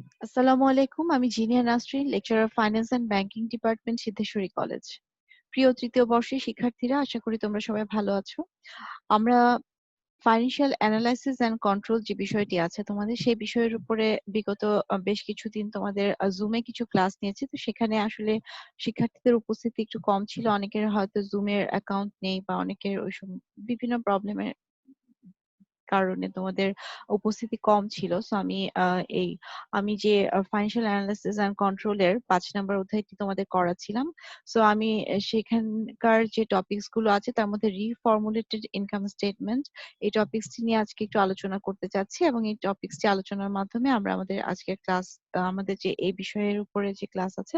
আসসালামু আলাইকুম। আমি Jinia Nasrin, lecturer finance and banking department, Siddheswari college. প্রিয় তৃতীয় বর্ষের শিক্ষার্থীরা, আশা করি তোমরা সবাই ভালো আছো। আমরা ফাইন্যান্সিয়াল অ্যানালাইসিস অ্যান্ড কন্ট্রোল যে বিষয়টি আছে তোমাদের, সেই বিষয়ের উপরে বিগত বেশ কিছুদিন তোমাদের জুমে কিছু ক্লাস নিয়েছি। তো সেখানে আসলে শিক্ষার্থীদের উপস্থিতি একটু কম ছিল। অনেকের হয়তো জুমের অ্যাকাউন্ট নেই বা অনেকের ওইসব বিভিন্ন প্রবলেমের কারণে তোমাদের উপস্থিতি কম ছিল। সো আমি যে ফাইন্যান্সিয়াল অ্যানালিসিস এন্ড কন্ট্রোল এর 5 নাম্বার অধ্যায়টি তোমাদের করাচ্ছিলাম। সো আমি সেখানকার যে টপিকস গুলো আছে তার মধ্যে রিফর্মুলেটেড ইনকাম স্টেটমেন্ট, এই টপিকসটি নিয়ে আজকে একটু আলোচনা করতে চাচ্ছি, এবং এই টপিকসটি আলোচনার মাধ্যমে আমরা আমাদের আজকের ক্লাস, আমাদের যে এই বিষয়ের উপরে যে ক্লাস আছে,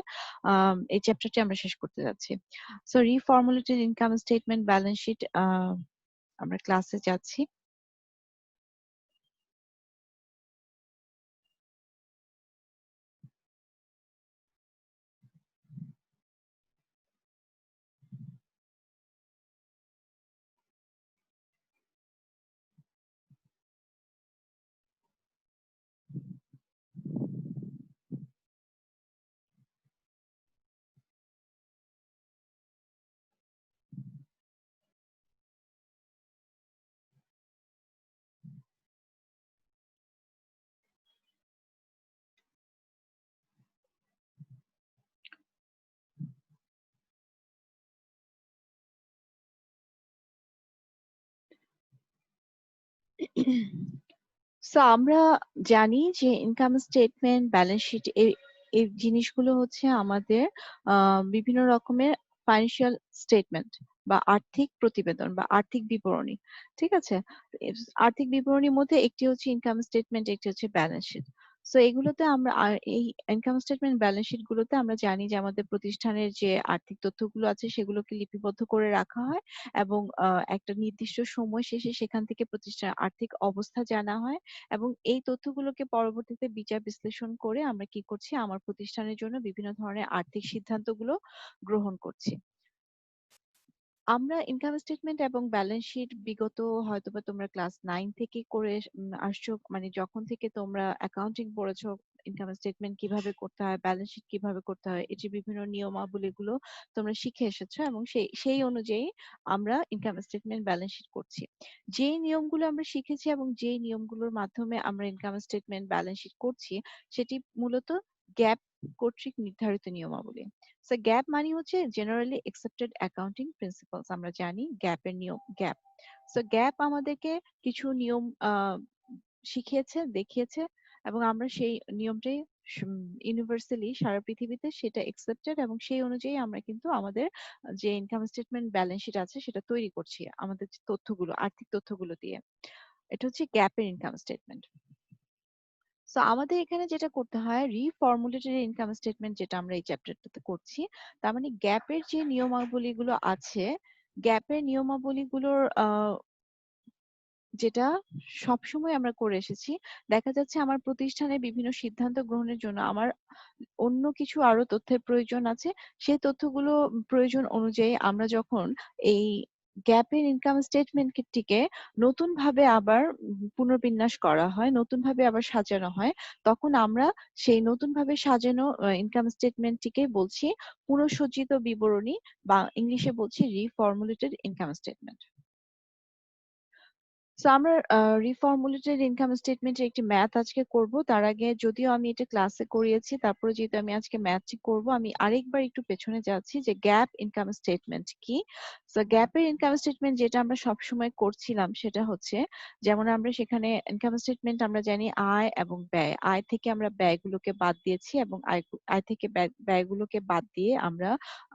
এই চ্যাপ্টারটি আমরা শেষ করতে যাচ্ছি। So reformulated income statement, balance sheet, আমরা ক্লাসে যাচ্ছি। সো আমরা জানি যে ইনকাম স্টেটমেন্ট, ব্যালেন্স শিট, এই এই জিনিসগুলো হচ্ছে আমাদের বিভিন্ন রকমের ফাইন্যান্সিয়াল স্টেটমেন্ট বা আর্থিক প্রতিবেদন বা আর্থিক বিবরণী। ঠিক আছে? আর্থিক বিবরণীর মধ্যে একটি হচ্ছে ইনকাম স্টেটমেন্ট, একটি হচ্ছে ব্যালেন্স শিট। সো এগুলোতে আমরা এই ইনকাম স্টেটমেন্ট, ব্যালেন্স শিট গুলোতে আমরা জানি যে আমাদের প্রতিষ্ঠানের যে আর্থিক তথ্যগুলো আছে সেগুলোকে লিপিবদ্ধ করে রাখা হয়, এবং একটা নির্দিষ্ট সময় শেষে সেখান থেকে প্রতিষ্ঠানের আর্থিক অবস্থা জানা হয়, এবং এই তথ্যগুলোকে পরবর্তীতে বিচার বিশ্লেষণ করে আমরা কি করছি, আমার প্রতিষ্ঠানের জন্য বিভিন্ন ধরনের আর্থিক সিদ্ধান্তগুলো গ্রহণ করছি। আমরা ইনকাম স্টেটমেন্ট এবং ব্যালেন্স শিট বিগত হয়তোবা তোমরা ক্লাস 9 থেকে করে আসছো, মানে যখন থেকে তোমরা অ্যাকাউন্টিং পড়েছো, ইনকাম স্টেটমেন্ট কিভাবে করতে হয়, ব্যালেন্স শিট কিভাবে করতে হয়, এই যে বিভিন্ন নিয়মাবলীগুলো তোমরা শিখে এসেছো, এবং সেই অনুযায়ী আমরা ইনকাম স্টেটমেন্ট, ব্যালেন্স শিট করছি। যেই নিয়মগুলো আমরা শিখেছি এবং যেই নিয়মগুলোর মাধ্যমে আমরা ইনকাম স্টেটমেন্ট, ব্যালেন্স শিট করছি, সেটি মূলত গ্যাপ কর্তৃক নির্ধারিত নিয়মাবলী। সো গ্যাপ মানে হচ্ছে জেনারেলি অ্যাকসেপ্টেড অ্যাকাউন্টিং প্রিন্সিপালস। আমরা জানি গ্যাপের নিয়ম গ্যাপ। সো গ্যাপ আমাদেরকে কিছু নিয়ম শিখিয়েছে, দেখিয়েছে, এবং আমরা সেই নিয়মটাই ইউনিভার্সালি সারা পৃথিবীতে সেটা অ্যাকসেপ্টেড, এবং সেই অনুযায়ী আমরা কিন্তু আমাদের যে ইনকাম স্টেটমেন্ট, ব্যালেন্স শিট আছে সেটা তৈরি করছি আমাদের যে তথ্যগুলো, আর্থিক তথ্যগুলো দিয়ে। এটা হচ্ছে গ্যাপের ইনকাম স্টেটমেন্ট। সো আমাদের এখানে যেটা করতে হয়, রিফর্মুলেটেড ইনকাম স্টেটমেন্ট যেটা আমরা এই চ্যাপ্টারটাতে করছি, তার মানে গ্যাপের যে নিয়মাবলীগুলো আছে, গ্যাপের নিয়মাবলীগুলোর যেটা সবসময় আমরা করে এসেছি, দেখা যাচ্ছে আমার প্রতিষ্ঠানে বিভিন্ন সিদ্ধান্ত গ্রহণের জন্য আমার অন্য কিছু আরো তথ্যের প্রয়োজন আছে। সেই তথ্যগুলো প্রয়োজন অনুযায়ী আমরা যখন এই গ্যাপের ইনকাম স্টেটমেন্টটিকে নতুন ভাবে আবার পুনর্বিন্যাস করা হয়, নতুন ভাবে আবার সাজানো হয়, তখন আমরা সেই নতুন ভাবে সাজানো ইনকাম স্টেটমেন্টটিকে বলছি পুনঃসজ্জিত বিবরণী, বা ইংলিশে বলছি রিফর্মুলেটেড ইনকাম স্টেটমেন্ট। সো আমরা রিফর্মুলেটেড ইনকাম স্টেটমেন্টের একটি ম্যাথ আজকে করব। তার আগে, যদিও আমি এটা ক্লাসে করিয়েছি, তারপরে যেহেতু আমি আজকে ম্যাথটি করব, আমি আরেকবার একটু পেছনে যাচ্ছি যে গ্যাপ ইনকাম স্টেটমেন্ট কি। সো গ্যাপের ইনকাম স্টেটমেন্ট যেটা আমরা সবসময় করছিলাম সেটা হচ্ছে, যেমন আমরা সেখানে ইনকাম স্টেটমেন্ট আমরা জানি আয় এবং ব্যয়, আয় থেকে আমরা ব্যয়গুলোকে বাদ দিয়েছি, এবং আয় থেকে ব্যয়গুলোকে বাদ দিয়ে আমরা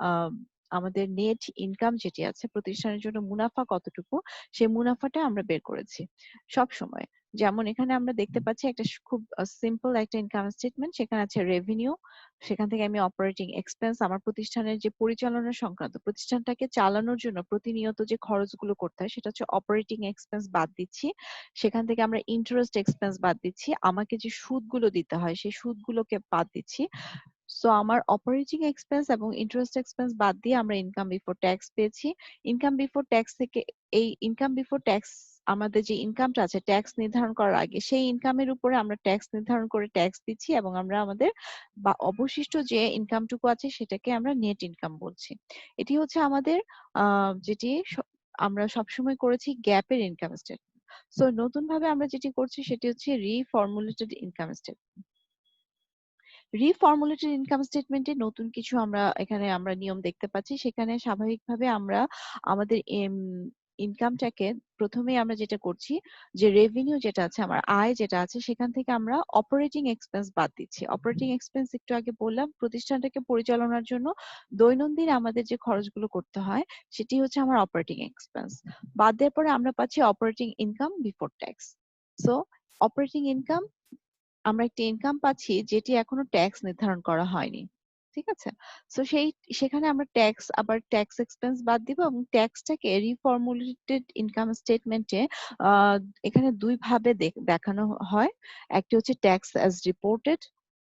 আহ আমাদের নেট ইনকাম যেটি আছে, প্রতিষ্ঠানের জন্য মুনাফা কতটুকু, সেই মুনাফাটা আমরা বের করেছি সব সময়। যেমন এখানে আমরা দেখতে পাচ্ছি একটা খুব সিম্পল একটা ইনকাম স্টেটমেন্ট, সেখানে আছে রেভিনিউ, সেখান থেকে আমি অপারেটিং এক্সপেন্স, আমার প্রতিষ্ঠানের যে পরিচালনা সংক্রান্ত, প্রতিষ্ঠানটাকে চালানোর জন্য প্রতিনিয়ত যে খরচগুলো করতে হয় সেটা হচ্ছে অপারেটিং এক্সপেন্স বাদ দিচ্ছি। সেখান থেকে আমরা ইন্টারেস্ট এক্সপেন্স বাদ দিচ্ছি, আমাকে যে সুদগুলো দিতে হয় সেই সুদগুলোকে বাদ দিচ্ছি। সো আমার অপারেটিং এক্সপেন্স এবং ইন্টারেস্ট এক্সপেন্স বাদ দিয়ে আমরা ইনকাম বিফোর ট্যাক্স পেয়েছি। ইনকাম বিফোর ট্যাক্স থেকে, এই ইনকাম বিফোর ট্যাক্স আমাদের যে ইনকামটা আছে ট্যাক্স নির্ধারণ করার আগে সেই ইনকামের উপরে আমরা ট্যাক্স নির্ধারণ করে ট্যাক্স দিচ্ছি এবং আমরা আমাদের বা অবশিষ্ট যে ইনকামটুকু আছে সেটাকে আমরা নেট ইনকাম বলছি। এটি হচ্ছে আমাদের যেটি আমরা সবসময় করেছি গ্যাপের ইনকাম স্টেটমেন্ট। সো নতুন ভাবে আমরা যেটি করছি সেটি হচ্ছে রিফর্মুলেটেড ইনকাম স্টেটমেন্ট। রিফর্মুলেটেড ইনকাম স্টেটমেন্টে নতুন কিছু এখানে আমরা নিয়ম দেখতে পাচ্ছি। সেখানে স্বাভাবিকভাবে আমরা আমাদের ইনকামটাকে প্রথমেই আমরা যেটা করছি যে রেভিনিউ যেটা আছে আমার আয় যেটা আছে সেখান থেকে আমরা অপারেটিং এক্সপেন্স বাদ দিচ্ছি। অপারেটিং এক্সপেন্স একটু আগে বললাম প্রতিষ্ঠানটাকে পরিচালনার জন্য দৈনন্দিন আমাদের যে খরচগুলো করতে হয় সেটি হচ্ছে আমার অপারেটিং এক্সপেন্স। বাদ দেওয়ার পরে আমরা পাচ্ছি operating income before tax. So operating income আমরা একটা ইনকাম পাচ্ছি যেটি এখনো ট্যাক্স নির্ধারণ করা হয়নি। ঠিক আছে? সো সেখানে আমরা আবার ট্যাক্স এক্সপেন্স বাদ দিব এবং ট্যাক্সটাকে রিফর্মুলেটেড ইনকাম স্টেটমেন্টে এখানে দুই ভাবে দেখানো হয়। একটি হচ্ছে tax as reported.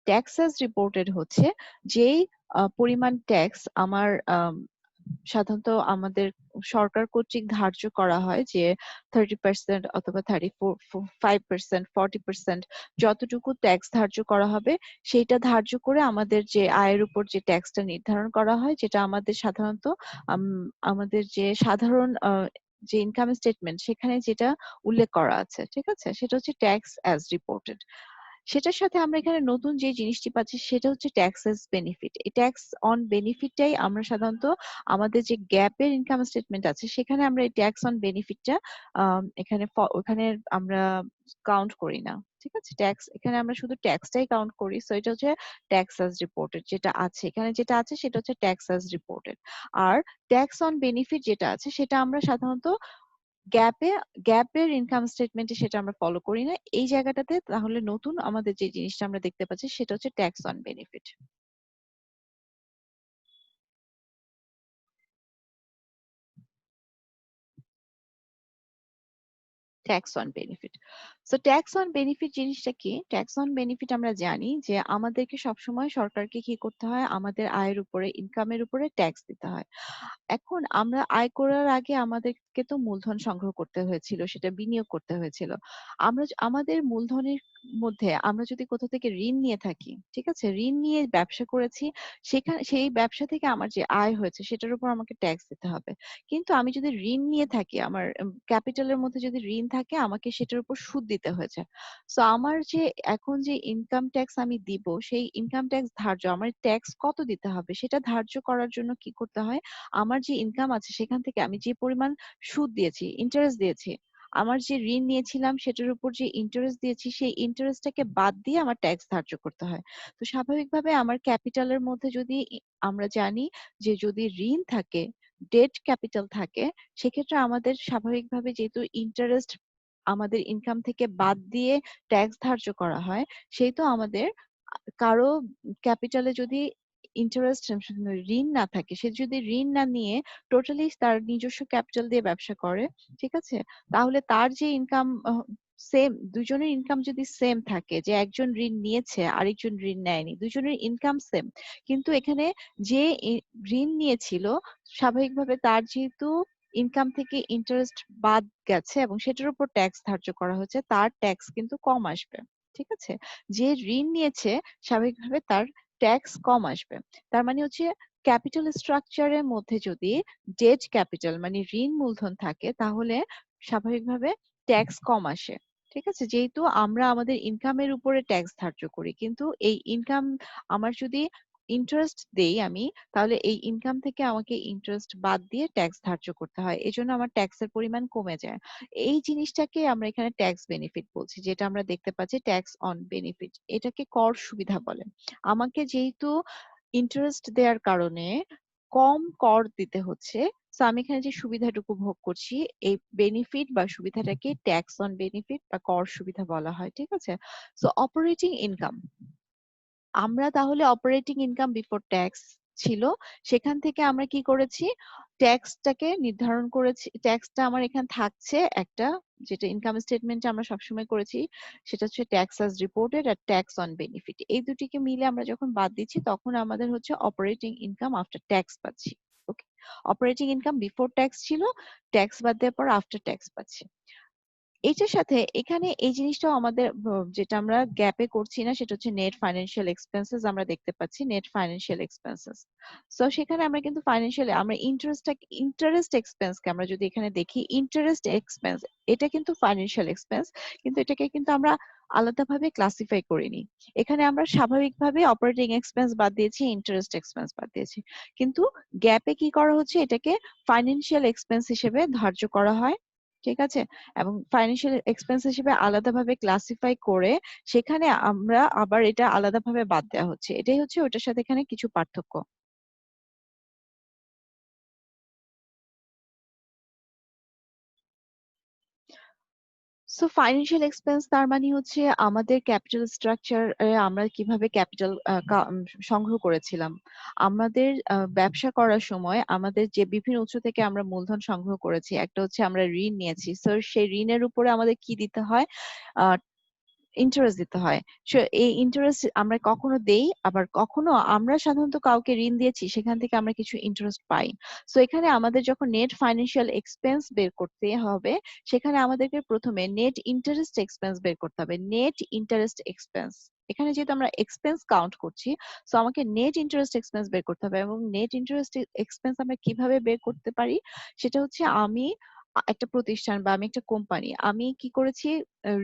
Tax as reported হচ্ছে যেই পরিমাণ ট্যাক্স আমার সাধারণত আমাদের সরকার কর্তৃক ধার্য করা হয় যে 30% অথবা 35%, 40% যতটুকু ট্যাক্স ধার্য করা হবে সেইটা ধার্য করে আমাদের যে আয়ের উপর যে ট্যাক্সটা নির্ধারণ করা হয় যেটা আমাদের সাধারণত আমাদের যে সাধারণ যে ইনকাম স্টেটমেন্ট সেখানে যেটা উল্লেখ করা আছে ঠিক আছে সেটা হচ্ছে ট্যাক্স অ্যাজ রিপোর্টেড। সেটার সাথে আমরা এখানে নতুন যে জিনিসটি পাচ্ছি সেটা হচ্ছে ট্যাক্সেস বেনিফিট। এই ট্যাক্স অন বেনিফিটটাই আমরা সাধারণত আমাদের যে গ্যাপের ইনকাম স্টেটমেন্ট আছে সেখানে আমরা এই ট্যাক্স অন বেনিফিটটা ওখানে আমরা কাউন্ট করি না। ঠিক আছে? এখানে আমরা শুধু ট্যাক্সটাই কাউন্ট করি। সো এটা হচ্ছে ট্যাক্স অ্যাজ রিপোর্টেড যেটা আছে। এখানে যেটা আছে সেটা হচ্ছে ট্যাক্স অ্যাজ রিপোর্টেড। আর ট্যাক্স অন বেনিফিট যেটা আছে সেটা আমরা সাধারণত গ্যাপে গ্যাপের ইনকাম স্টেটমেন্টে সেটা আমরা ফলো করি না। এই জায়গাটাতে তাহলে নতুন আমাদের যে জিনিসটা আমরা দেখতে পাচ্ছি সেটা হচ্ছে tax on benefit. Tax on benefit. So tax on benefit জিনিসটা কি? ট্যাক্স অন বেনিফিট আমরা জানি যে আমাদেরকে সবসময় সরকারকে কি করতে হয়? আমাদের আয়ের উপরে ইনকামের উপরে ট্যাক্স দিতে হয়। এখন আমরা আয় করার আগে আমাদেরকে তো মূলধন সংগ্রহ করতে হয়েছিল, সেটা বিনিয়োগ করতে হয়েছিল। আমাদের মূলধনের মধ্যে আমরা যদি কোথা থেকে ঋণ নিয়ে থাকি, ঠিক আছে? ঋণ নিয়ে ব্যবসা করেছি, সেই ব্যবসা থেকে আমার যে আয় হয়েছে সেটার উপর আমাকে ট্যাক্স দিতে হবে। কিন্তু আমি যদি ঋণ নিয়ে থাকি, আমার ক্যাপিটালের মধ্যে যদি ঋণ থাকে আমাকে সেটার উপর সুদ দিতে হয়েছে। সো আমার যে এখন যে ইনকাম ট্যাক্স আমি দিব, সেই ইনকাম ট্যাক্স ধার্য আমার ট্যাক্স কত দিতে হবে সেটা ধার্য করার জন্য কি করতে হয়? আমার যে ইনকাম আছে সেখান থেকে আমি যে পরিমাণ সুদ দিয়েছি, ইন্টারেস্ট দিয়েছি, আমার যে ঋণ নিয়েছিলাম সেটার উপর যে ইন্টারেস্ট দিয়েছি সেই ইন্টারেস্টটাকে বাদ দিয়ে আমার ট্যাক্স ধার্য করতে হয়। তো স্বাভাবিকভাবে আমার ক্যাপিটালের মধ্যে যদি আমরা জানি যে যদি ঋণ থাকে, ডেট ক্যাপিটাল থাকে, সেক্ষেত্রে আমাদের স্বাভাবিকভাবে যেহেতু ইন্টারেস্ট আমাদের ইনকাম থেকে বাদ দিয়ে ট্যাক্স ধার্য করা হয়, সেহেতু আমাদের কারো ক্যাপিটালে যদি ইন্টারেস্ট ঋণ না থাকে, সে যদি ঋণ না নিয়ে টোটালি তার নিজস্ব ক্যাপিটাল দিয়ে ব্যবসা করে, ঠিক আছে? তাহলে তার যে ইনকাম সেম, দুজনের ইনকাম যদি সেম থাকে, যে একজন ঋণ নিয়েছে আরেকজন ঋণ নেয়নি, দুজনের ইনকাম সেম, কিন্তু এখানে যে ঋণ নিয়েছিল স্বাভাবিকভাবে তার যেহেতু ইনকাম থেকে ইন্টারেস্ট বাদ গেছে এবং সেটার উপর ট্যাক্স ধার্য করা হয়েছে, তার ট্যাক্স কিন্তু কম আসবে। ঠিক আছে? যে ঋণ নিয়েছে স্বাভাবিকভাবে তার ট্যাক্স কম আসবে। তার মানে হচ্ছে ক্যাপিটাল স্ট্রাকচারের মধ্যে যদি ডেট ক্যাপিটাল মানে ঋণ মূলধন থাকে তাহলে স্বাভাবিকভাবে ট্যাক্স কম আসে। ঠিক আছে? যেহেতু আমরা আমাদের ইনকামের উপরে ট্যাক্স ধার্য করি, কিন্তু এই ইনকাম আমার যদি ইন্টারেস্ট দেই আমি, তাহলে এই ইনকাম থেকে আমাকে ইন্টারেস্ট বাদ দিয়ে ট্যাক্স ধার্য করতে হয়, এজন্য আমার ট্যাক্সের পরিমাণ কমে যায়। এই জিনিসটাকে আমরা এখানে ট্যাক্স বেনিফিট বলছি, যেটা আমরা দেখতে পাচ্ছি ট্যাক্স অন বেনিফিট। এটাকে কর সুবিধা বলে। আমাকে যেহেতু ইন্টারেস্ট দেওয়ার কারণে কম কর দিতে হচ্ছে, তো আমি এখানে যে সুবিধাটুকু ভোগ করছি এই বেনিফিট বা সুবিধাটাকে ট্যাক্স অন বেনিফিট বা কর সুবিধা বলা হয়। ঠিক আছে? সো অপারেটিং ইনকাম, আমরা তাহলে অপারেটিং ইনকাম বিফোর ট্যাক্স ছিল, সেখান থেকে আমরা কি করেছি? ট্যাক্সটাকে নির্ধারণ করেছি। ট্যাক্সটা আমার এখানে থাকছে একটা, যেটা ইনকাম স্টেটমেন্টে আমরা সবসময় করেছি, সেটা হচ্ছে ট্যাক্স অ্যাজ রিপোর্টেড আর ট্যাক্স অন বেনিফিট। এই দুটিকে মিলে আমরা যখন বাদ দিচ্ছি তখন আমাদের হচ্ছে অপারেটিং ইনকাম আফটার ট্যাক্স পাচ্ছি। ওকে, অপারেটিং ইনকাম বিফোর ট্যাক্স ছিল, ট্যাক্স বাদ দেওয়ার পর আফটার ট্যাক্স পাচ্ছি। এটার সাথে এখানে এই জিনিসটাও আমাদের যেটা আমরা গ্যাপে করছি না সেটা হচ্ছে নেট ফাইন্যান্সিয়াল এক্সপেন্সেস আমরা দেখতে পাচ্ছি নেট ফাইন্যান্সিয়াল এক্সপেন্সেস। সো সেখানে আমরা কিন্তু ফাইন্যান্সিয়াল আমরা ইন্টারেস্ট এক্সপেন্সকে আমরা যদি এখানে দেখি ইন্টারেস্ট এক্সপেন্স এটা কিন্তু ফাইন্যান্সিয়াল এক্সপেন্স, কিন্তু এটাকে কিন্তু আমরা আলাদাভাবে ক্লাসিফাই করিনি। এখানে আমরা স্বাভাবিকভাবে অপারেটিং এক্সপেন্স বাদ দিয়েছি, ইন্টারেস্ট এক্সপেন্স বাদ দিয়েছি, কিন্তু গ্যাপে কি করা হচ্ছে এটাকে ফাইন্যান্সিয়াল এক্সপেন্স হিসেবে ধার্য করা হয়। ঠিক আছে, এবং ফাইন্যান্সিয়াল এক্সপেন্স হিসেবে আলাদাভাবে ক্লাসিফাই করে সেখানে আমরা আবার এটা আলাদাভাবে বাদ দেওয়া হচ্ছে, এটাই হচ্ছে ওটার সাথে এখানে কিছু পার্থক্য। সো ফাইন্যান্সিয়াল এক্সপেন্স তার মানে হচ্ছে আমাদের ক্যাপিটাল স্ট্রাকচার আমরা কিভাবে ক্যাপিটাল সংগ্রহ করেছিলাম। আমাদের ব্যবসা করার সময় আমাদের যে বিভিন্ন উৎস থেকে আমরা মূলধন সংগ্রহ করেছি, একটা হচ্ছে আমরা ঋণ নিয়েছি, সো সেই ঋণের উপরে আমাদের কি দিতে হয়, ইন্টারেস্ট দিতে হয়। সো এই ইন্টারেস্ট আমরা কখনো দেই, আবার কখনো আমরা সাধারণত কাউকে ঋণ দিয়েছি সেখান থেকে আমরা কিছু ইন্টারেস্ট পাই। সো এখানে আমাদের যখন নেট ফাইন্যান্সিয়াল এক্সপেন্স বের করতে হবে সেখানে আমাদেরকে প্রথমে নেট ইন্টারেস্ট এক্সপেন্স বের করতে হবে, নেট ইন্টারেস্ট এক্সপেন্স। এখানে যেহেতু আমরা এক্সপেন্স কাউন্ট করছি, সো আমাকে নেট ইন্টারেস্ট এক্সপেন্স বের করতে হবে, এবং নেট ইন্টারেস্ট এক্সপেন্স আমরা কিভাবে বের করতে পারি সেটা হচ্ছে আমি একটা প্রতিষ্ঠান বা আমি একটা কোম্পানি, আমি কি করেছি,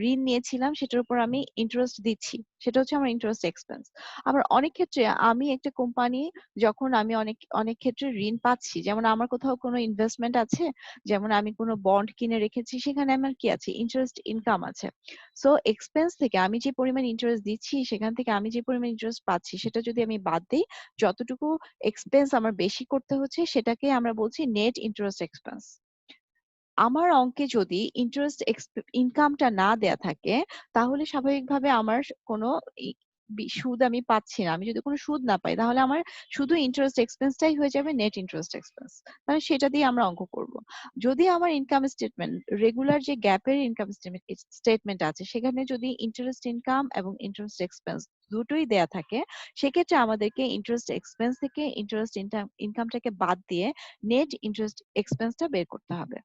ঋণ নিয়েছিলাম সেটার উপর আমি ইন্টারেস্ট দিচ্ছি, সেটা হচ্ছে আমার ইন্টারেস্ট এক্সপেন্স। আবার অনেক ক্ষেত্রে আমি একটা কোম্পানি যখন আমি অনেক অনেক ক্ষেত্রে ঋণ পাচ্ছি, যেমন আমার কোথাও কোনো ইনভেস্টমেন্ট আছে, যেমন আমি কোনো বন্ড কিনে রেখেছি, সেখানে আমার কি আছে, ইন্টারেস্ট ইনকাম আছে। সো এক্সপেন্স থেকে আমি যে পরিমাণ ইন্টারেস্ট দিচ্ছি সেখান থেকে আমি যে পরিমাণ ইন্টারেস্ট পাচ্ছি সেটা যদি আমি বাদ দিই, যতটুকু এক্সপেন্স আমার বেশি করতে হচ্ছে সেটাকে আমরা বলছি নেট ইন্টারেস্ট এক্সপেন্স। আমার অঙ্কে যদি ইন্টারেস্ট ইনকামটা না দেয়া থাকে তাহলে স্বাভাবিকভাবে আমার কোনো সুদ আমি পাচ্ছি না। আমি যদি কোনো সুদ না পাই তাহলে আমার শুধু ইন্টারেস্ট এক্সপেন্সটাই হয়ে যাবে নেট ইন্টারেস্ট এক্সপেন্স। তাহলে সেটা দিয়ে আমরা অঙ্ক করব। যদি আমার ইনকাম স্টেটমেন্ট রেগুলার যে গ্যাপের ইনকাম স্টেটমেন্ট আছে সেখানে যদি ইন্টারেস্ট ইনকাম এবং ইন্টারেস্ট এক্সপেন্স দুটোই দেয়া থাকে, সেক্ষেত্রে আমাদেরকে ইন্টারেস্ট এক্সপেন্স থেকে ইন্টারেস্ট ইনকামটাকে বাদ দিয়ে নেট ইন্টারেস্ট এক্সপেন্সটা বের করতে হবে।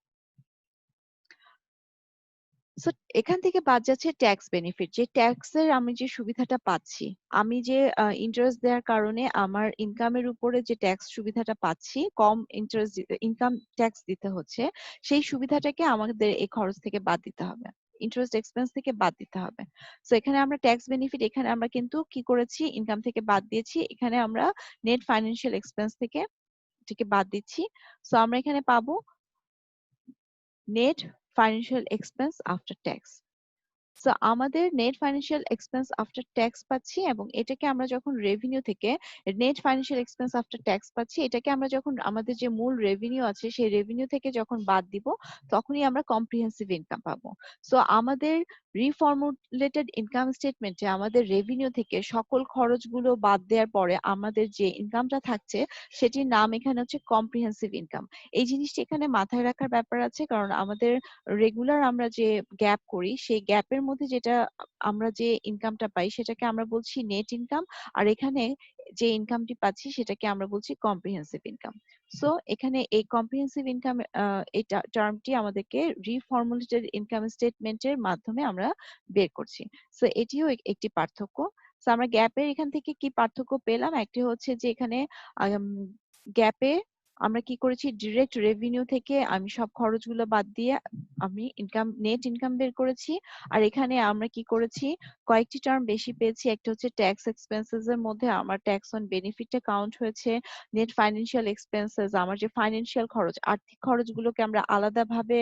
সো এখান থেকে বাদ যাচ্ছে ট্যাক্স বেনিফিট, যে ট্যাক্সের আমি যে সুবিধাটা পাচ্ছি, আমি যে ইন্টারেস্ট দেওয়ার কারণে আমার ইনকামের উপরে যে ট্যাক্স সুবিধাটা পাচ্ছি, কম ইন্টারেস্ট ইনকাম ট্যাক্স দিতে হচ্ছে, সেই সুবিধাটাকে আমাদের এই খরচ থেকে বাদ দিতে হবে, ইন্টারেস্ট এক্সপেন্স থেকে বাদ দিতে হবে। সো এখানে আমরা ট্যাক্স বেনিফিট এখানে আমরা কিন্তু কি করেছি, ইনকাম থেকে বাদ দিয়েছি, এখানে আমরা নেট ফাইন্যান্সিয়াল এক্সপেন্স থেকে থেকে বাদ দিচ্ছি। সো আমরা এখানে পাবো net financial expense after tax. So আমাদের net financial expense after tax পাচ্ছি, এবং এটাকে আমরা যখন রেভিনিউ থেকে net financial expense after tax পাচ্ছি, এটাকে আমরা যখন আমাদের যে মূল রেভিনিউ আছে সেই রেভিনিউ থেকে যখন বাদ দিব তখনই আমরা কম্প্রিহেন্সিভ ইনকাম পাবো। সো আমাদের রিফর্মুলেটেড ইনকাম স্টেটমেন্টে আমাদের রেভিনিউ থেকে সকল খরচগুলো বাদ দেওয়ার পরে আমাদের যে ইনকামটা থাকছে সেটির নাম এখানে হচ্ছে কম্প্রিহেন্সিভ ইনকাম। এই জিনিসটি এখানে মাথায় রাখার ব্যাপার আছে, কারণ আমাদের রেগুলার আমরা যে গ্যাপ করি সেই গ্যাপের মধ্যে যেটা আমরা যে ইনকামটা পাই সেটাকে আমরা বলছি নেট ইনকাম, আর এখানে যে ইনকামটি পাচ্ছি সেটাকে আমরা বলছি কম্প্রিহেন্সিভ ইনকাম। সো এখানে এই কম্প্রিহেন্সিভ ইনকাম এই টার্মটি আমাদেরকে রিফর্মুলেটেড ইনকাম স্টেটমেন্টের মাধ্যমে আমরা বের করছি। সো এটিও একটি পার্থক্য। সো আমরা গ্যাপের এখান থেকে কি পার্থক্য পেলাম, একটি হচ্ছে যে এখানে গ্যাপে আমরা কি করেছি, ডিরেক্ট রেভিনিউ থেকে আমি সব খরচগুলো বাদ দিয়ে আমি নেট ইনকাম বের করেছি। আর এখানে আমরা কি করেছি, কয়েকটি টার্ম বেশি পেয়েছি, একটা হচ্ছে ট্যাক্স এক্সপেন্সেস এর মধ্যে আমার ট্যাক্স অন বেনিফিটটা কাউন্ট হয়েছে, নেট ফাইন্যান্সিয়াল এক্সপেন্সেস আমার যে ফাইন্যান্সিয়াল খরচ আর্থিক খরচগুলোকে আমরা আলাদাভাবে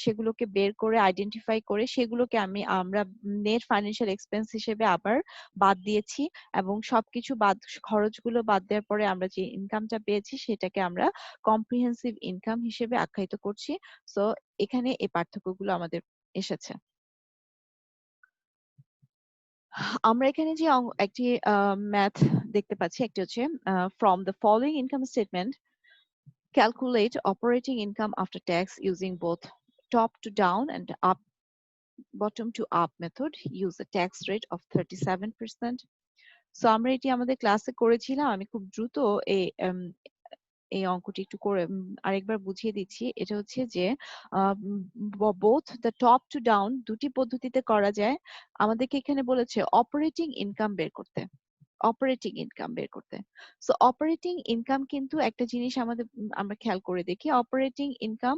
সেগুলোকে বের করে আইডেন্টিফাই করে সেগুলোকে আমরা নেট ফাইন্যান্সিয়াল এক্সপেন্স হিসেবে আবার বাদ দিয়েছি, এবং সবকিছু বাদ খরচগুলো বাদ দেওয়ার পরে আমরা যে ইনকামটা পেয়েছি সেটাকে আমরা কম্প্রিহেন্সিভ ইনকাম হিসেবে আখ্যায়িত করছি। সো এখানে এই পার্থক্যগুলো আমাদের এসেছে। আমরা এখানে যে একটি ম্যাথ দেখতে পাচ্ছি, একটি হচ্ছে from the following income statement calculate operating income after tax using both top to down and up bottom to up method, use a tax rate of 37%. So আমরা এটি আমাদের ক্লাসে করেছিলাম, আমি খুব দ্রুত এই এই অঙ্কটি একটু করে আরেকবার বুঝিয়ে দিচ্ছি। এটা হচ্ছে যে both the top to down দুটি পদ্ধতিতে করা যায়। আমাদেরকে এখানে বলেছে অপারেটিং ইনকাম বের করতে। অপারেটিং ইনকাম বের করতে। সো অপারেটিং ইনকাম কিন্তু একটা জিনিস আমাদের আমরা খেয়াল করে দেখি। অপারেটিং ইনকাম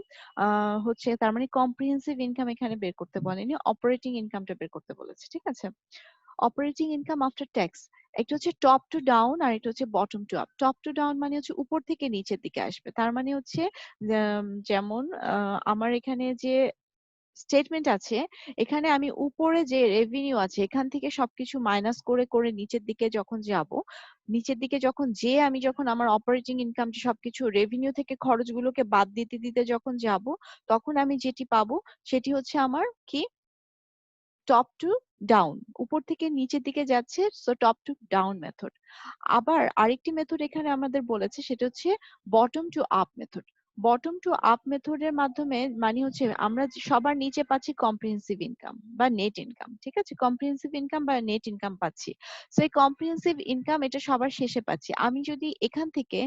হচ্ছে তার মানে কম্প্রিহেন্সিভ ইনকাম এখানে বের করতে বলেনি, অপারেটিং ইনকামটা বের করতে বলেছে। ঠিক আছে? অপারেটিং ইনকাম আফটার ট্যাক্স একটা হচ্ছে টপ টু ডাউন আর একটা হচ্ছে bottom to up. Top to down মানে হচ্ছে উপর থেকে নিচের দিকে আসবে। তার মানে হচ্ছে যেমন আমার এখানে যে স্টেটমেন্ট আছে, এখানে আমি উপরে যে রেভিনিউ আছে এখান থেকে সবকিছু মাইনাস করে করে নিচের দিকে যখন যাব, নিচের দিকে যখন আমি যখন আমার অপারেটিং ইনকাম সবকিছু রেভিনিউ থেকে খরচগুলোকে বাদ দিতে দিতে যখন যাব, তখন আমি যেটি পাবো সেটি হচ্ছে আমার কি টপ টু ডাউন, উপর থেকে নিচের দিকে যাচ্ছে, so top to down method. আবার আরেকটি মেথড এখানে আমাদের বলেছে সেটা হচ্ছে bottom to up method. Bottom to up মেথডের মাধ্যমে মানে হচ্ছে আমরা সবার নিচে পাচ্ছি কম্প্রিহেন্সিভ ইনকাম বা নেট ইনকাম। ঠিক আছে? কম্প্রিহেন্সিভ ইনকাম বা নেট ইনকাম পাচ্ছি। সো এই কম্প্রিহেন্সিভ ইনকাম এটা সবার শেষে পাচ্ছি। আমি যদি এখান থেকে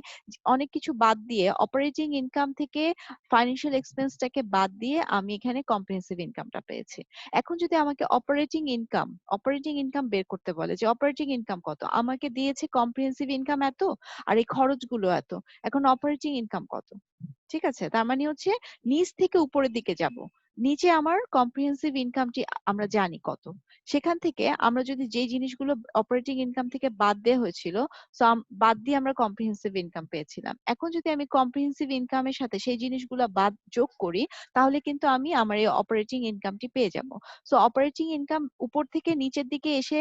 অনেক কিছু বাদ দিয়ে অপারেটিং ইনকাম থেকে ফাইন্যান্সিয়াল এক্সপেন্সটাকে বাদ দিয়ে আমি এখানে কম্প্রিহেন্সিভ ইনকামটা পেয়েছি। এখন যদি আমাকে অপারেটিং ইনকাম বের করতে বলে যে অপারেটিং ইনকাম কত, আমাকে দিয়েছে কম্প্রিহেন্সিভ ইনকাম এত আর এই খরচগুলো এত, এখন অপারেটিং ইনকাম কত? ঠিক আছে? তার মানে হচ্ছে নিচ থেকে উপরের দিকে যাব। নিচে আমার কম্প্রিহেন্সিভ ইনকামটি আমরা জানি কত। সেখান থেকে আমরা যদি যে জিনিসগুলো অপারেটিং ইনকাম থেকে বাদ দেওয়া হয়েছিল, সো বাদ দিয়ে আমরা কম্প্রিহেন্সিভ ইনকাম পেয়েছিলাম। এখন যদি আমি কম্প্রিহেন্সিভ ইনকামের সাথে সেই জিনিসগুলো বাদ যোগ করি, তাহলে কিন্তু আমি আমার এই অপারেটিং ইনকামটি পেয়ে যাব। সো অপারেটিং ইনকাম উপর থেকে নিচের দিকে এসে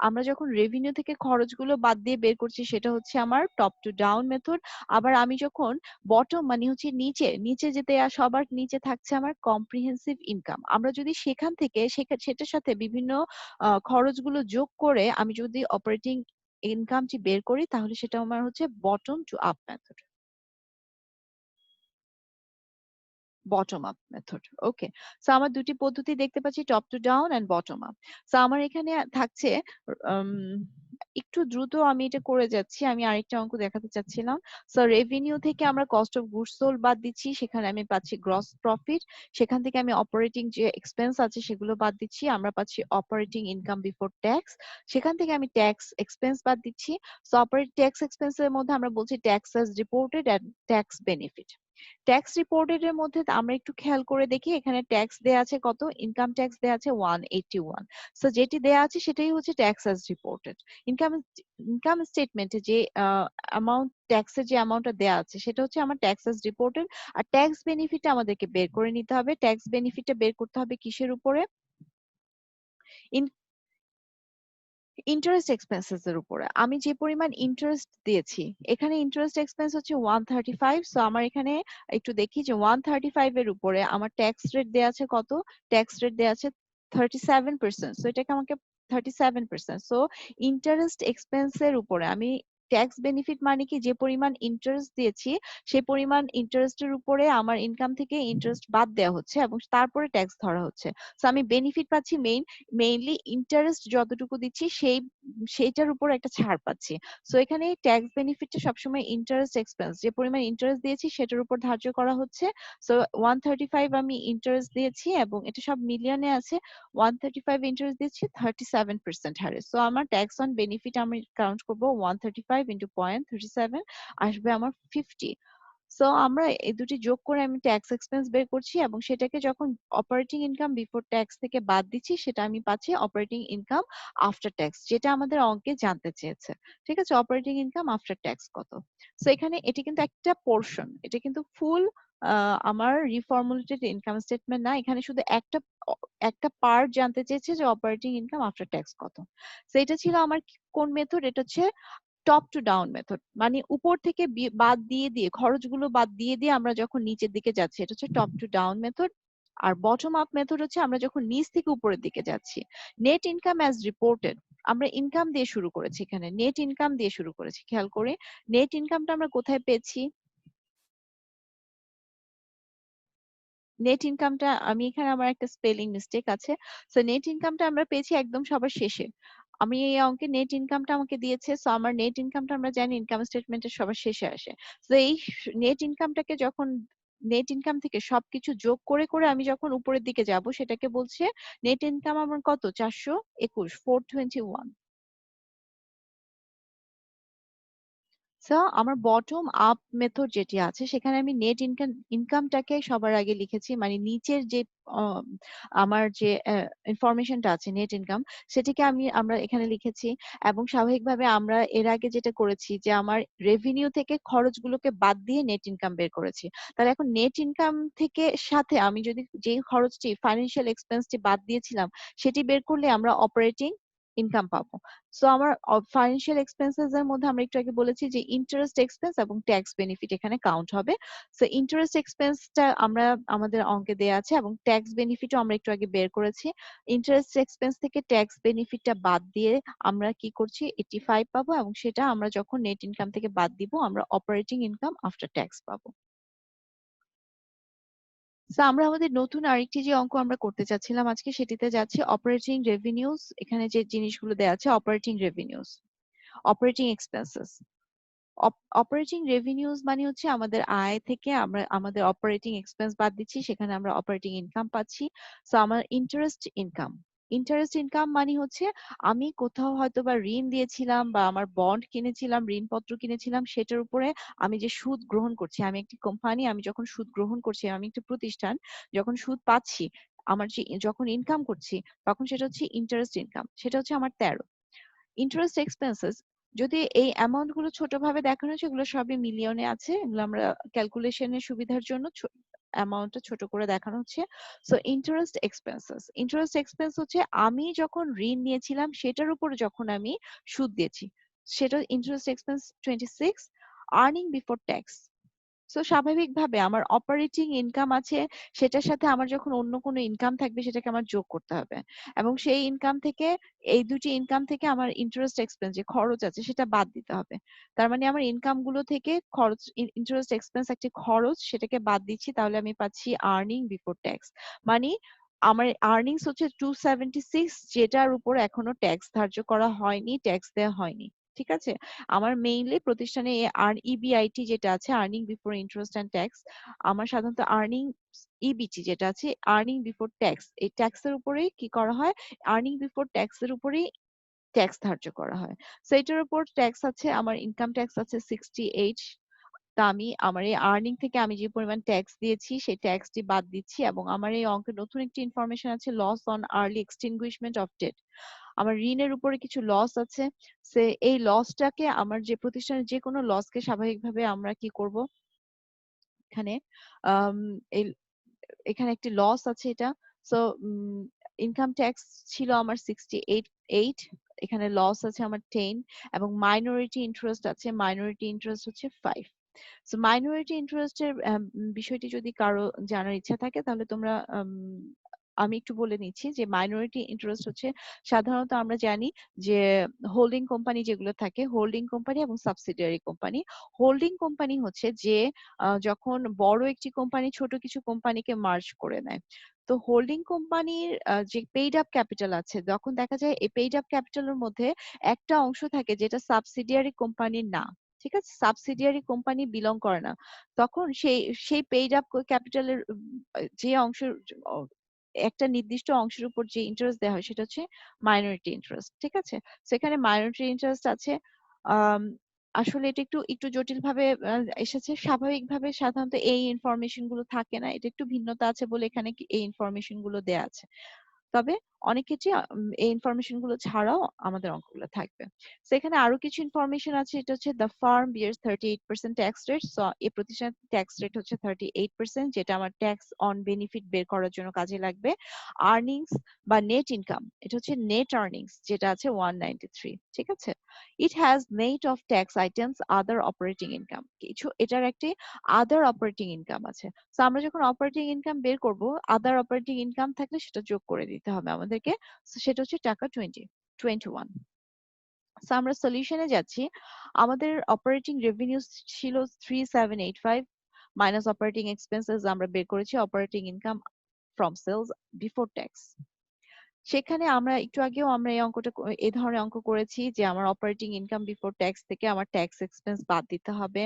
আমরা যখন রেভিনিউ থেকে খরচগুলো বাদ দিয়ে বের করছি সেটা হচ্ছে আমার টপ টু ডাউন মেথড। আবার আমি যখন বটম মানে হচ্ছে নিচে যেতে সবার নিচে থাকছে আমার কম্প্রিহেন্সিভ ইনকাম, আমরা যদি সেখান থেকে সেটার সাথে বিভিন্ন খরচগুলো যোগ করে আমি যদি অপারেটিং ইনকামটি বের করি তাহলে সেটা আমার হচ্ছে bottom to up method. Bottom up method. Okay. So আমার দুটি পদ্ধতি দেখতে পাচ্ছি, top to down and bottom up. So আমার এখানে থাকছে উম, একটু দ্রুত আমি এটা করে যাচ্ছি, আমি আরেকটা অঙ্ক দেখাতে চাচ্ছিলাম। সো রেভিনিউ থেকে আমরা কস্ট অফ গুডস সোল্ড বাদ দিচ্ছি, সেখানে আমি পাচ্ছি গ্রস প্রফিট। সেখান থেকে আমি অপারেটিং যে এক্সপেন্স আছে সেগুলো বাদ দিচ্ছি, আমরা পাচ্ছি অপারেটিং ইনকাম বিফোর ট্যাক্স। সেখান থেকে আমি ট্যাক্স এক্সপেন্স বাদ দিচ্ছি। সো অপারেট ট্যাক্স এক্সপেন্সের মধ্যে আমরা বলছি tax as reported and tax benefit. Tax reported এর মধ্যে আমরা একটু খেয়াল করে দেখি, এখানে ট্যাক্স দেয়া আছে কত, ইনকাম ট্যাক্স দেয়া আছে 181। সো যেটি দেয়া আছে সেটাই হচ্ছে tax as reported. Income income স্টেটমেন্টে যে অ্যামাউন্ট ট্যাক্সের যে অ্যামাউন্টটা দেয়া আছে সেটা হচ্ছে আমার ট্যাক্স অ্যাজ রিপোর্টেড। আর ট্যাক্স বেনিফিট আমাদেরকে বের করে নিতে হবে। ট্যাক্স বেনিফিটটা বের করতে হবে কিসের উপরে? ইন্টারেস্ট এক্সপেন্সেস এর উপরে। আমি যে পরিমাণ ইন্টারেস্ট দিয়েছি, এখানে ইন্টারেস্ট এক্সপেন্স হচ্ছে 135। সো আমার এখানে একটু দেখি যে 135 এর উপরে আমার ট্যাক্স রেট দেয়া আছে কত? ট্যাক্স রেট দেয়া আছে 37%। সো এটাকে আমাকে 37%। সো ইন্টারেস্ট এক্সপেন্সের উপরে আমি ট্যাক্স বেনিফিট মানে কি, যে পরিমাণ ইন্টারেস্ট দিয়েছি সেই পরিমাণ ইন্টারেস্টের উপরে আমার ইনকাম থেকে ইন্টারেস্ট বাদ দেওয়া হচ্ছে এবং তারপরে ট্যাক্স ধরা হচ্ছে। সো আমি বেনিফিট পাচ্ছি মেইনলি ইন্টারেস্ট যতটুকু দিচ্ছি সেইটার উপর একটা ছাড় পাচ্ছি। সো এখানে ট্যাক্স বেনিফিটটা সবসময় ইন্টারেস্ট এক্সপেন্স, যে পরিমাণ ইন্টারেস্ট দিয়েছি সেটার উপর ধার্য করা হচ্ছে। সো 135 আমি ইন্টারেস্ট দিয়েছি এবং এটা সব মিলিয়নে আছে। 135 ইন্টারেস্ট দিচ্ছি 37% হারে। সো আমার ট্যাক্স অন বেনিফিট আমি কাউন্ট করবো 135 ইন্টু 0.37 আসবে আমার 50। সো আমরা এই দুটি যোগ করে আমি ট্যাক্স এক্সপেন্স বের করছি এবং সেটাকে যখন অপারেটিং ইনকাম বিফোর ট্যাক্স থেকে বাদ দিচ্ছি সেটা আমি পাচ্ছি অপারেটিং ইনকাম আফটার ট্যাক্স, যেটা আমাদের অঙ্কে জানতে চেয়েছে। ঠিক আছে? অপারেটিং ইনকাম আফটার ট্যাক্স কত। সো এখানে এটি কিন্তু একটা পোর্শন, এটা কিন্তু ফুল আমার রিফর্মুলেটেড ইনকাম স্টেটমেন্ট না, এখানে শুধু একটা পার্ট জানতে চেয়েছে যে অপারেটিং ইনকাম আফটার ট্যাক্স কত। সো এটা ছিল আমার কোন মেথড? এটা হচ্ছে টপ টু ডাউন মেথড, মানে উপর থেকে বাদ দিয়ে দিয়ে খরচগুলো বাদ দিয়ে দিয়ে আমরা যখন নিচের দিকে যাচ্ছি এটা হচ্ছে top to down method. R bottom up method হচ্ছে আমরা যখন নিচ থেকে উপরের দিকে যাচ্ছি। নেট ইনকাম অ্যাজ রিপোর্টেড, আমরা ইনকাম দিয়ে শুরু করেছি, এখানে নেট ইনকাম দিয়ে শুরু করেছি। খেয়াল করে নেট ইনকামটা আমরা কোথায় পেয়েছি? নেট ইনকামটা আমি এখানে আমার একটা স্পেলিং মিস্টেক আছে। সো নেট ইনকামটা আমরা পেয়েছি একদম সবার শেষে। আমি এই অঙ্কে নেট ইনকামটা আমাকে দিয়েছে, সো আমার নেট ইনকামটা আমরা জানি ইনকাম স্টেটমেন্টের সবার শেষে আসে। তো এই নেট ইনকামটাকে যখন নেট ইনকাম থেকে সবকিছু যোগ করে করে আমি যখন উপরের দিকে যাব, সেটাকে বলছে নেট ইনকাম আমার কত, 421, 421। সো আমার বটম আপ মেথড যেটি আছে সেখানে আমি নেট ইনকামটাকে সবার আগে লিখেছি, মানে নিচের যে আহ, আমার যে ইনফরমেশনটা আছে নেট ইনকাম, সেটিকে আমরা এখানে লিখেছি। এবং স্বাভাবিকভাবে আমরা এর আগে যেটা করেছি যে আমার রেভিনিউ থেকে খরচগুলোকে বাদ দিয়ে নেট ইনকাম বের করেছি। তাহলে এখন নেট ইনকাম থেকে সাথে আমি যদি যে খরচটি ফাইন্যান্সিয়াল এক্সপেন্সটি বাদ দিয়েছিলাম সেটি বের করলে আমরা অপারেটিং ইনকাম পাবো। সো আমার ফাইন্যান্সিয়াল এক্সপেন্সেস এর মধ্যে আমরা একটু আগে বলেছি যে ইন্টারেস্ট এক্সপেন্স এবং ট্যাক্স বেনিফিট এখানে কাউন্ট হবে। সো ইন্টারেস্ট এক্সপেন্সটা আমরা আমাদের অঙ্কে দেয়া আছে, এবং ট্যাক্স বেনিফিটও আমরা একটু আগে বের করেছি। ইন্টারেস্ট এক্সপেন্স থেকে ট্যাক্স বেনিফিটটা বাদ দিয়ে আমরা কি করছি, 85 পাবো, এবং সেটা আমরা যখন নেট ইনকাম থেকে বাদ দিব আমরা অপারেটিং ইনকাম আফটার ট্যাক্স পাবো। সো আমরা আমাদের নতুন আরেকটি যে অঙ্ক আমরা করতে চাচ্ছিলাম আজকে, সেটিতে যাচ্ছি অপারেটিং রেভিনিউজ। এখানে যে জিনিসগুলো দেওয়া আছে, operating revenues, operating expenses. Operating revenues মানে হচ্ছে আমাদের আয় থেকে আমরা আমাদের অপারেটিং এক্সপেন্স বাদ দিচ্ছি, সেখানে আমরা অপারেটিং ইনকাম পাচ্ছি। সো আমার ইন্টারেস্ট ইনকাম, ইন্টারেস্ট ইনকাম মানে হচ্ছে আমি কোথাও হয়তো বা ঋণ দিয়েছিলাম বা আমার বন্ড কিনেছিলাম, ঋণপত্র কিনেছিলাম, সেটার উপরে আমি যে সুদ গ্রহণ করছি, আমি একটি কোম্পানি, আমি যখন সুদ গ্রহণ করছি, আমি একটি প্রতিষ্ঠান যখন সুদ পাচ্ছি, আমার যে যখন ইনকাম করছি, তখন সেটা হচ্ছে ইন্টারেস্ট ইনকাম, সেটা হচ্ছে আমার 13। ইন্টারেস্ট এক্সপেন্সেস, যদি এই অ্যামাউন্ট গুলো ছোটভাবে দেখানো হয়েছে, এগুলো সবই মিলিয়নে আছে, এগুলো আমরা ক্যালকুলেশনের সুবিধার জন্য অ্যামাউন্টটা ছোট করে দেখানো হচ্ছে। So interest expenses, interest expense হচ্ছে আমি যখন ঋণ নিয়েছিলাম সেটার উপর যখন আমি সুদ দিয়েছি, সেটা interest expense 26। Earning before tax, so স্বাভাবিকভাবে আমার অপারেটিং ইনকাম আছে, সেটার সাথে আমার যখন অন্য কোনো ইনকাম থাকবে সেটাকে আমার যোগ করতে হবে, এবং সেই ইনকাম থেকে, এই দুটি ইনকাম থেকে আমার ইন্টারেস্ট এক্সপেন্স যে খরচ আছে সেটা বাদ দিতে হবে। তার মানে আমার ইনকাম গুলো থেকে খরচ, ইন্টারেস্ট এক্সপেন্স একটি খরচ, সেটাকে বাদ দিচ্ছি, তাহলে আমি পাচ্ছি আর্নিং বিফোর ট্যাক্স। মানে আমার আর্নিংস হচ্ছে 276, যেটার উপর এখনো ট্যাক্স ধার্য করা হয়নি, ট্যাক্স দেওয়া হয়নি। ঠিক আছে, আমার মেইনলি প্রতিষ্ঠানে ইবিআইটি যেটা আছে, earning before interest and tax, আমার সাধারণত আর্নিং ইবিটি যেটা আছে, আর্নিং বিফোর ট্যাক্স, এই ট্যাক্সের উপরেই কি করা হয়, আর্নিং বিফোর ট্যাক্সের উপরেই ট্যাক্স ধার্য করা হয়। সো এটার উপর ট্যাক্স আছে, আমার ইনকাম ট্যাক্স আছে 68। তা আমি আমার এই আর্নিং থেকে আমি যে পরিমাণ ট্যাক্স দিয়েছি সেই ট্যাক্সটি বাদ দিচ্ছি, এবং আমার এই অঙ্কে নতুন একটি ইনফরমেশন আছে, loss on early extinguishment of debt. আমার ঋণের উপরে কিছু লস আছে, সে এই লসটাকে, আমার যে প্রতিষ্ঠানের যে কোনো লসকে স্বাভাবিকভাবে আমরা কি করব, এখানে আম, এই এখানে একটি লস আছে এটা। সো ইনকাম ট্যাক্স ছিল আমার 68, এখানে লস আছে আমার 10, এবং মাইনরিটি ইন্টারেস্ট আছে, মাইনরিটি ইন্টারেস্ট হচ্ছে 5। সো মাইনরিটি ইন্টারেস্টের বিষয়টি যদি কারো জানার ইচ্ছা থাকে তাহলে তোমরা আমি একটু বলে নিচ্ছি যে মাইনরিটি ইন্টারেস্ট হচ্ছে সাধারণত আমরা জানি যে হোল্ডিং কোম্পানি যেগুলো থাকে, হোল্ডিং কোম্পানি এবং সাবসিডিয়ারি কোম্পানি। হোল্ডিং কোম্পানি হচ্ছে যে যখন বড় একটি কোম্পানি ছোট কিছু কোম্পানিকে মার্জ করে নেয়, তো হোল্ডিং কোম্পানির যে পেইড আপ ক্যাপিটাল আছে, যখন দেখা যায় এই পেইড আপ ক্যাপিটালের মধ্যে একটা অংশ থাকে যেটা সাবসিডিয়ারি কোম্পানির না, ঠিক আছে, সাবসিডিয়ারি কোম্পানি বিলং করে না, তখন সেই সেই পেইড আপ ক্যাপিটালের যে অংশ, একটা নির্দিষ্ট অংশের উপর যে ইন্টারেস্ট দেওয়া হয় সেটা হচ্ছে মাইনরিটি ইন্টারেস্ট। ঠিক আছে, সেখানে মাইনরিটি ইন্টারেস্ট আছে। আম, আসলে এটা একটু একটু জটিল ভাবে এসেছে, স্বাভাবিকভাবে সাধারণত এই ইনফরমেশন গুলো থাকে না, এটা একটু ভিন্নতা আছে বলে এখানে এই ইনফরমেশন গুলো দেয়া আছে। তবে অনেক ক্ষেত্রে এই ইনফরমেশন গুলো ছাড়াও আমাদের অঙ্কগুলো থাকবে। সেখানে আরো কিছু ইনফরমেশন আছে, এটা হচ্ছে the firm bears 38% tax rate. So এই প্রতিষ্ঠান ট্যাক্স রেট হচ্ছে 38%, যেটা আমার ট্যাক্স অন বেনিফিট বের করার জন্য কাজে লাগবে। আর্নিংস বা নেট ইনকাম, এটা হচ্ছে নেট আর্নিংস, যেটা আছে 193। ঠিক আছে, it has net off tax items other operating income, কিছু এটার একটি আদার অপারেটিং ইনকাম আছে। তো আমরা যখন অপারেটিং ইনকাম বের করব, আদার অপারেটিং ইনকাম থাকলে সেটা যোগ করে দিতে হবে আমাদেরকে। So সেটা হচ্ছে টাকা 21। সো আমরা সলিউশনে যাচ্ছি। আমাদের অপারেটিং রেভিনিউ ছিল 3785, মাইনাস অপারেটিং এক্সপেন্সেস আমরা বের করেছি operating income from sales before tax. সেখানে আমরা একটু আগেও আমরা এই ধরনের অঙ্ক করেছি যে আমার অপারেটিং ইনকাম বিফোর ট্যাক্স থেকে আমার ট্যাক্স এক্সপেন্স বাদ দিতে হবে।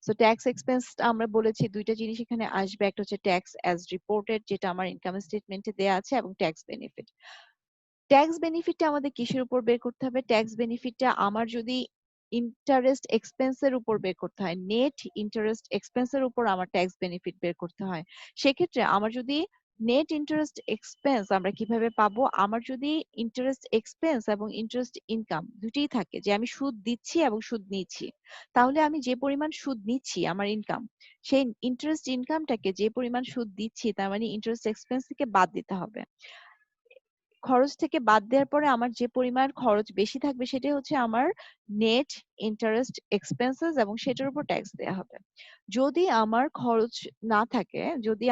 সো ট্যাক্স এক্সপেন্স আমরা বলেছি দুইটা জিনিস এখানে আসবে, একটা হচ্ছে ট্যাক্স অ্যাজ রিপোর্টেড যেটা আমার ইনকাম স্টেটমেন্টে দেয়া আছে, এবং ট্যাক্স বেনিফিট। ট্যাক্স বেনিফিটটা আমাদের কিসের উপর বের করতে হবে? ট্যাক্স বেনিফিটটা আমার যদি ইন্টারেস্ট এক্সপেন্সের উপর বের করতে হয়, নেট ইন্টারেস্ট এক্সপেন্সের উপর আমার ট্যাক্স বেনিফিট বের করতে হয়, সেক্ষেত্রে আমার যদি নেট ইন্টারেস্ট এক্সপেন্স আমরা কিভাবে পাবো? আমার যদি ইন্টারেস্ট এক্সপেন্স এবং ইন্টারেস্ট ইনকাম দুটোই থাকে, যে আমি সুদ দিচ্ছি এবং সুদ নিচ্ছি, তাহলে আমি যে পরিমাণ সুদ নিচ্ছি আমার ইনকাম, সেই ইন্টারেস্ট ইনকামটাকে যে পরিমাণ সুদ দিচ্ছি তার মানে ইন্টারেস্ট এক্সপেন্স থেকে বাদ দিতে হবে। খরচ থেকে বাদ দেওয়ার পরে আমার যে পরিমাণ খরচ বেশি থাকবে সেটা হচ্ছে আমার নেট ইন্টারেস্ট এক্সপেন্সেস, এবং সেটার উপর ট্যাক্স দেওয়া হবে। যদি আমার খরচ না থাকে, যদি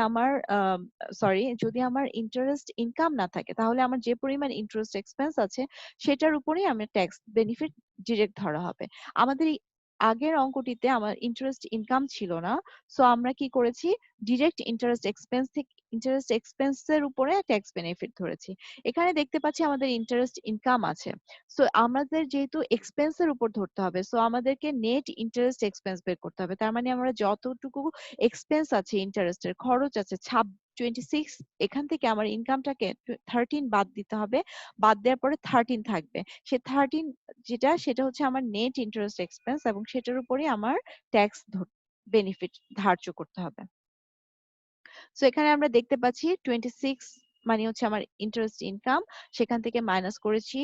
আমার ইন্টারেস্ট ইনকাম না থাকে, তাহলে আমার যে পরিমাণ ইন্টারেস্ট এক্সপেন্স আছে সেটার উপরেই আমার ট্যাক্স বেনিফিট ডিরেক্ট ধরা হবে। আমাদের এই আগের অঙ্কটিতে আমার ইন্টারেস্ট ইনকাম ছিল না, সো আমরা কি করেছি, ডিরেক্ট ইন্টারেস্ট এক্সপেন্সের উপরে ট্যাক্স বেনিফিট ধরেছি। এখানে দেখতে পাচ্ছি আমাদের ইন্টারেস্ট ইনকাম আছে, সো আমাদের যেহেতু এক্সপেন্সের উপর ধরতে হবে, সো আমাদেরকে নেট ইন্টারেস্ট এক্সপেন্স বের করতে হবে। তার মানে আমরা যতটুকু এক্সপেন্স আছে, ইন্টারেস্টের খরচ আছে 26, এখান থেকে আমার ইনকামটাকে 13 বাদ দিতে হবে। বাদ দেওয়ার পরে 13 থাকবে, সে 13 সেটা হচ্ছে আমার নেট ইন্টারেস্ট এক্সপেন্স, এবং সেটার উপরে আমার ট্যাক্স বেনিফিট ধার্য করতে হবে। সো এখানে আমরা দেখতে পাচ্ছি 26 মানে হচ্ছে আমার ইন্টারেস্ট ইনকাম, সেখান থেকে মাইনাস করেছি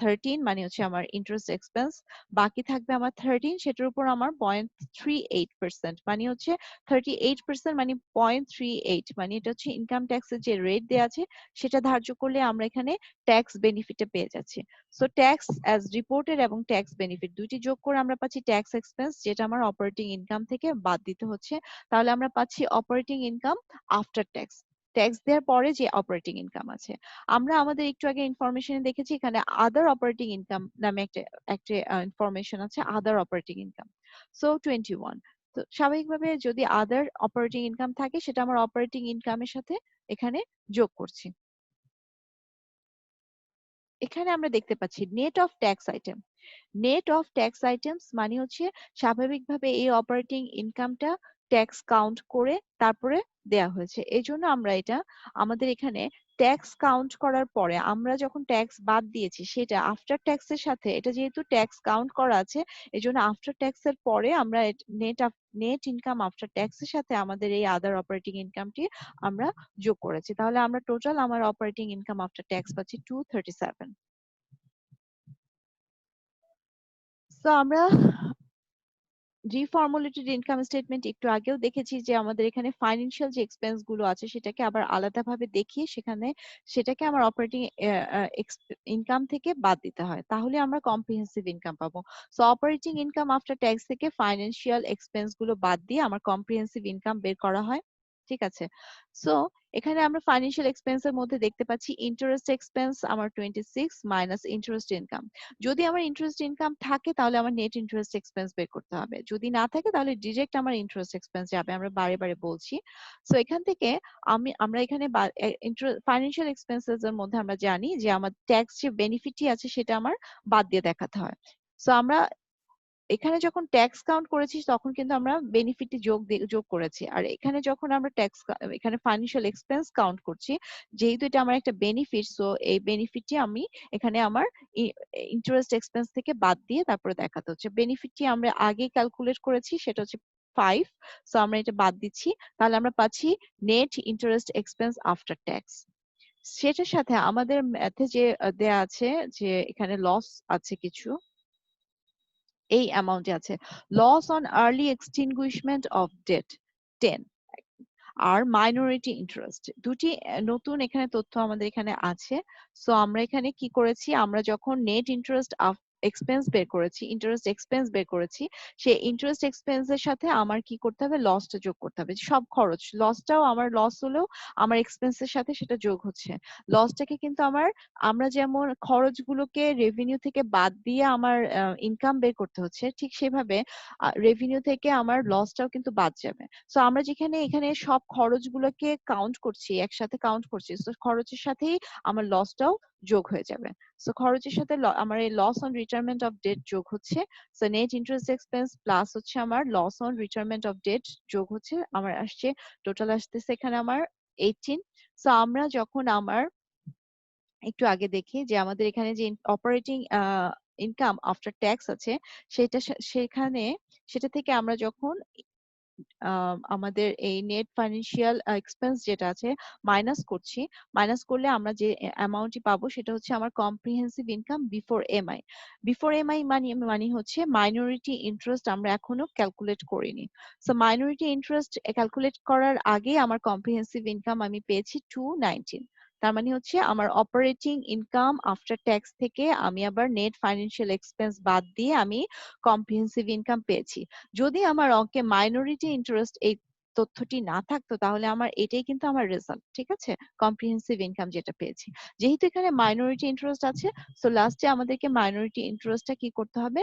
13 মানে হচ্ছে আমার ইন্টারেস্ট এক্সপেন্স, বাকি থাকবে আমার 13, সেটার উপর আমার 0.38% মানে হচ্ছে 38% মানে 0.38 মানে এটা হচ্ছে ইনকাম ট্যাক্সের যে রেট দেওয়া আছে সেটা ধার্য করলে আমরা এখানে ট্যাক্স বেনিফিটে পেয়ে যাচ্ছি। সো ট্যাক্স অ্যাজ রিপোর্টেড এবং ট্যাক্স বেনিফিট দুইটি যোগ করে আমরা পাচ্ছি ট্যাক্স এক্সপেন্স, যেটা আমার অপারেটিং ইনকাম থেকে বাদ দিতে হচ্ছে। তাহলে আমরা পাচ্ছি operating income after tax, tax দেওয়ার পরে যে অপারেটিং ইনকাম আছে। আমরা আমাদের একটু আগে ইনফরমেশনে দেখেছি এখানে আদার অপারেটিং ইনকাম নামে একটা একটা ইনফরমেশন আছে, আদার অপারেটিং ইনকাম। সো 21, তো স্বাভাবিকভাবে যদি আদার অপারেটিং ইনকাম থাকে সেটা আমার অপারেটিং ইনকামের সাথে এখানে যোগ করছি। এখানে আমরা দেখতে পাচ্ছি net off tax item. Net off tax items মানে হচ্ছে স্বাভাবিকভাবে এই অপারেটিং ইনকামটা ট্যাক্স কাউন্ট করে তারপরে দেয়া হয়েছে, এই জন্য আমরা এটা আমাদের এখানে ট্যাক্স কাউন্ট করার পরে আমরা যখন ট্যাক্স বাদ দিয়েছি সেটা আফটার ট্যাক্সের সাথে, এটা যেহেতু ট্যাক্স কাউন্ট করা আছে এই জন্য আফটার ট্যাক্সের পরে আমরা নেট ইনকাম আফটার ট্যাক্সের সাথে আমাদের এই আদার অপারেটিং ইনকামটি আমরা যোগ করেছি। তাহলে আমরা টোটাল আমার অপারেটিং ইনকাম আফটার ট্যাক্স পাচ্ছি 237। তো আমরা রিফর্মুলেটেড ইনকাম স্টেটমেন্ট একটু আগেও দেখেছি যে আমাদের এখানে ফাইন্যান্সিয়াল যে এক্সপেন্স গুলো আছে সেটাকে আবার আলাদাভাবে দেখিয়ে সেটাকে আমার অপারেটিং ইনকাম থেকে বাদ দিতে হয়, তাহলে আমরা কম্প্রিহেন্সিভ ইনকাম পাবো। So operating income after tax থেকে ফাইন্যান্সিয়াল এক্সপেন্স গুলো বাদ দিয়ে আমার কম্প্রিহেন্সিভ ইনকাম বের করা হয়। ঠিক আছে, সো এখানে আমরা ফাইন্যান্সিয়াল এক্সপেন্স এর মধ্যে দেখতে পাচ্ছি ইন্টারেস্ট এক্সপেন্স আমার 26 মাইনাস ইন্টারেস্ট ইনকাম। যদি আমার ইন্টারেস্ট ইনকাম থাকে তাহলে আমার নেট ইন্টারেস্ট এক্সপেন্স বের করতে হবে, যদি না থাকে তাহলে ডিরেক্ট আমার ইন্টারেস্ট এক্সপেন্স যাবে, আমরা বারে বারে বলছি। সো এখান থেকে আমরা এখানে ফাইন্যান্সিয়াল এক্সপেন্সেস এর মধ্যে আমরা জানি যে আমার ট্যাক্স যে বেনিফিটই আছে সেটা আমার বাদ দিয়ে দেখাতে হয়। সো আমরা এখানে যখন ট্যাক্স কাউন্ট করেছি তখন কিন্তু আমরা বেনিফিটটি যোগ করেছি, আর এখানে যখন আমরা এখানে ফাইন্যান্সিয়াল এক্সপেন্স কাউন্ট করছি, যেহেতু এটা আমার একটা বেনিফিট, সো এই বেনিফিটটি আমি এখানে আমার ইন্টারেস্ট এক্সপেন্স থেকে বাদ দিয়ে তারপরে দেখাতে হচ্ছে। বেনিফিটটি আমরা আগে ক্যালকুলেট করেছি, সেটা হচ্ছে 5, সো আমরা এটা বাদ দিচ্ছি, তাহলে আমরা পাচ্ছি net interest expense after tax. সেটার সাথে আমাদের ম্যাথে যে দেয়া আছে যে এখানে লস আছে কিছু, এই অ্যামাউন্টে আছে loss on early extinguishment of debt 10, আর মাইনরিটি ইন্টারেস্ট দুটি নতুন এখানে তথ্য আমাদের এখানে আছে। সো আমরা এখানে কি করেছি, আমরা যখন নেট ইন্টারেস্ট এক্সপেন্স বের করেছি, ইন্টারেস্ট এক্সপেন্স বের করেছি, সেই ইন্টারেস্ট এক্সপেন্স এর সাথে আমার কি করতে হবে, লসটা যোগ করতে হবে। সব খরচ, লসটাও আমার লস হলেও আমার এক্সপেন্সের সাথে সেটা যোগ হচ্ছে। লসটাকে কিন্তু আমরা যেমন খরচগুলোকে রেভিনিউ থেকে বাদ দিয়ে আমার ইনকাম বের করতে হচ্ছে, ঠিক সেভাবে রেভিনিউ থেকে আমার লসটাও কিন্তু বাদ যাবে। সো আমরা যেখানে এখানে সব খরচগুলোকে কাউন্ট করছি, একসাথে কাউন্ট করছি, তো খরচের সাথেই আমার লসটাও যোগ হয়ে যাবে। সো খরচের সাথে আমার এই loss on retirement of debt যোগ হচ্ছে। So net interest expense plus হচ্ছে আমার loss on retirement of debt যোগ হচ্ছে, আমার আসছে টোটাল আসতেছে এখানে আমার 18। সো আমরা যখন একটু আগে দেখি যে আমাদের এখানে যে অপারেটিং ইনকাম আফটার ট্যাক্স আছে, সেখানে সেটা থেকে আমরা যখন আমাদের এই নেট ফাইন্যান্সিয়াল এক্সপেন্স যেটা আছে মাইনাস করছি, মাইনাস করলে আমরা যে অ্যামাউন্টটি পাবো সেটা হচ্ছে আমার comprehensive income before MI. Before MI মানে হচ্ছে মাইনরিটি ইন্টারেস্ট আমরা এখনো ক্যালকুলেট করিনি। সো মাইনরিটি ইন্টারেস্ট ক্যালকুলেট করার আগে আমার কম্প্রিহেন্সিভ ইনকাম আমি পেয়েছি 219। তার মানে হচ্ছে আমার অপারেটিং ইনকাম আফটার ট্যাক্স থেকে আমি আবার নেট ফাইন্যান্সিয়াল এক্সপেন্স বাদ দিয়ে আমি কম্প্রিহেন্সিভ ইনকাম পেয়েছি। যদি আমার অঙ্কে মাইনরিটি ইন্টারেস্ট এই তথ্যটি না থাকতো তাহলে আমার এটাই কিন্তু আমার রেজাল্ট, ঠিক আছে, কম্প্রিহেন্সিভ ইনকাম যেটা পেয়েছি। যেহেতু এখানে মাইনরিটি ইন্টারেস্ট আছে, সো লাস্টে আমাদেরকে মাইনরিটি ইন্টারেস্টটা কি করতে হবে,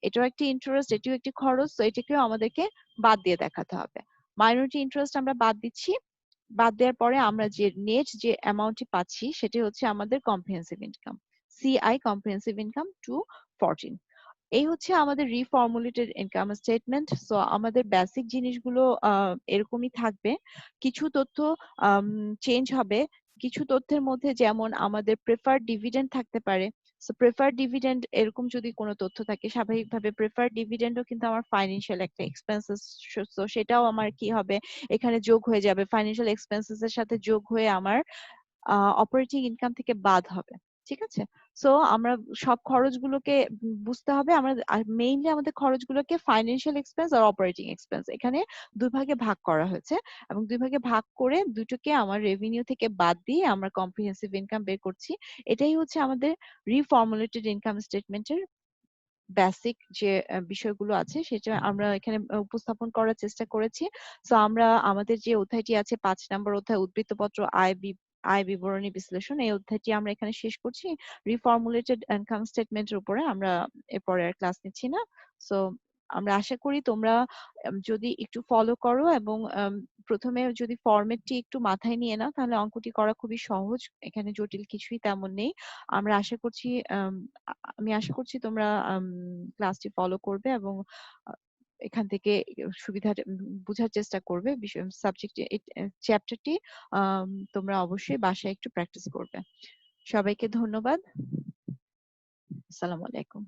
এটাও একটি ইন্টারেস্ট, এটিও একটি খরচ, তো এটাকেও আমাদেরকে বাদ দিয়ে দেখাতে হবে। মাইনরিটি ইন্টারেস্ট আমরা বাদ দিচ্ছি, বাদ দেওয়ার পরে আমরা যে নেট যে অ্যামাউন্টটি পাচ্ছি সেটি হচ্ছে আমাদের comprehensive income, CI comprehensive income 214। এই হচ্ছে আমাদের রিফর্মুলেটেড ইনকাম স্টেটমেন্ট। সো আমাদের বেসিক জিনিসগুলো এরকমই থাকবে, কিছু তথ্য চেঞ্জ হবে। কিছু তথ্যের মধ্যে যেমন আমাদের প্রেফার্ড ডিভিডেন্ড থাকতে পারে। সো প্রেফার্ড ডিভিডেন্ড এরকম যদি কোনো তথ্য থাকে, স্বাভাবিকভাবে প্রেফার্ড ডিভিডেন্ডও কিন্তু আমার ফাইন্যান্সিয়াল একটা এক্সপেন্সেস, তো সেটাও আমার কি হবে, এখানে যোগ হয়ে যাবে, ফাইন্যান্সিয়াল এক্সপেন্সেস এর সাথে যোগ হয়ে আমার অপারেটিং ইনকাম থেকে বাদ হবে, ঠিক আছে। সো আমরা সব খরচগুলোকে বুঝতে হবে, আমরা মেইনলি আমাদের খরচগুলোকে ফাইন্যান্সিয়াল এক্সপেন্স আর অপারেটিং এক্সপেন্স এখানে দুই ভাগে ভাগ করা হয়েছে, এবং দুই ভাগে ভাগ করে দুটোকে আমার রেভিনিউ থেকে বাদ দিয়ে আমরা কম্প্রিহেন্সিভ ইনকাম বের করছি। এটাই হচ্ছে আমাদের রিফর্মুলেটেড ইনকাম স্টেটমেন্টের বেসিক যে বিষয়গুলো আছে সেটা আমরা এখানে উপস্থাপন করার চেষ্টা করেছি। সো আমরা আমাদের যে অধ্যায়টি আছে 5 নম্বর অধ্যায় উদ্বৃত্তপত্র আয় বিবরণী বিশ্লেষণ, এই অধ্যায়টি আমরা এখানে শেষ করছি। রিফর্মুলেটেড ইনকাম স্টেটমেন্টের উপরে আমরা এরপরে আর ক্লাস নিচ্ছি না। সো আমরা আশা করি তোমরা যদি একটু ফলো করো এবং প্রথমে যদি ফরম্যাটটি একটু মাথায় নিয়ে নাও তাহলে অঙ্কটি করা খুবই সহজ, এখানে জটিল কিছুই তেমন নেই। আমরা আশা করছি আমি আশা করছি তোমরা ক্লাসটি ফলো করবে এবং আহ, এখান থেকে সুবিধাটা বোঝার চেষ্টা করবে। সাবজেক্ট চ্যাপ্টারটি তোমরা অবশ্যই বাসায় একটু প্র্যাকটিস করবে। সবাইকে ধন্যবাদ। আসসালামু আলাইকুম।